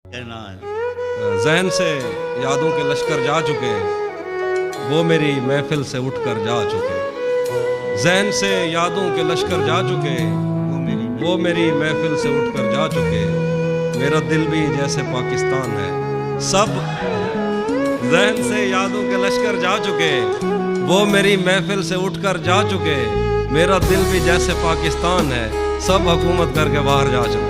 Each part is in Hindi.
कहना है। ज़हन से यादों के लश्कर जा चुके, वो मेरी महफिल से उठकर जा चुके। ज़हन से यादों के लश्कर जा चुके, वो मेरी महफिल से उठकर जा चुके। मेरा दिल भी जैसे पाकिस्तान है, सब ज़हन से यादों के लश्कर जा चुके, वो मेरी महफिल से उठकर जा चुके। मेरा दिल भी जैसे पाकिस्तान है, सब हुकूमत करके बाहर जा चुके।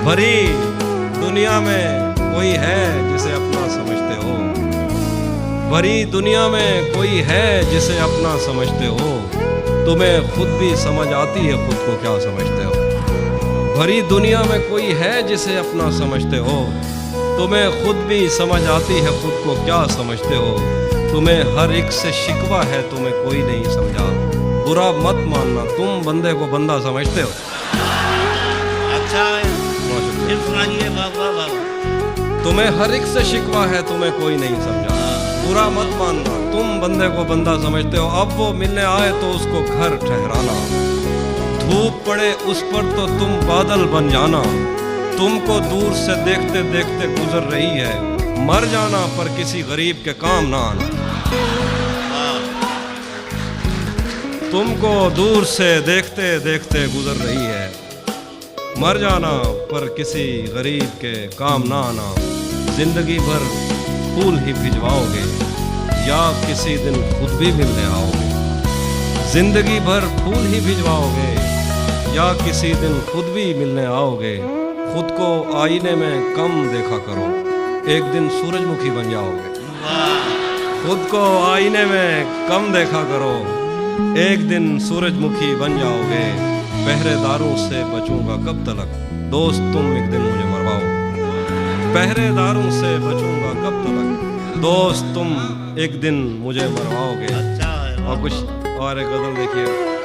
भरी दुनिया में कोई है जिसे अपना समझते हो, भरी दुनिया में कोई है जिसे अपना समझते हो। तुम्हें खुद भी समझ आती है खुद को क्या समझते हो। भरी दुनिया में कोई है जिसे अपना समझते हो, तुम्हें खुद भी समझ आती है खुद को क्या समझते हो। तुम्हें हर एक से शिकवा है, तुम्हें कोई नहीं समझा। बुरा मत मानना, तुम बंदे को बंदा समझते हो। अच्छा है, फिर सुनाइए। बाबा बाबा, तुम्हें हर एक से शिकवा है, तुम्हें कोई नहीं समझा। बुरा मत मानना, तुम बंदे को बंदा समझते हो। अब वो मिलने आए तो उसको घर ठहराना, धूप पड़े उस पर तो तुम बादल बन जाना। तुमको दूर से देखते देखते गुजर रही है, मर जाना पर किसी गरीब के काम ना आना। तुमको दूर से देखते देखते गुजर रही है, मर जाना पर किसी गरीब के काम ना आना। जिंदगी भर फूल ही भिजवाओगे, या किसी दिन खुद भी मिलने आओगे। जिंदगी भर फूल ही भिजवाओगे, या किसी दिन खुद भी मिलने आओगे। खुद को आईने में कम देखा करो, एक दिन सूरजमुखी बन जाओगे। खुद को आईने में कम देखा करो, एक दिन सूरजमुखी बन जाओगे। पहरेदारों से बचूंगा कब तलक, दोस्त तुम एक दिन मुझे मरवाओ। पहरेदारों से बचूंगा कब तलक, दोस्त तुम एक दिन मुझे मरवाओगे। अच्छा है। और कुछ और एक गजल देखिए।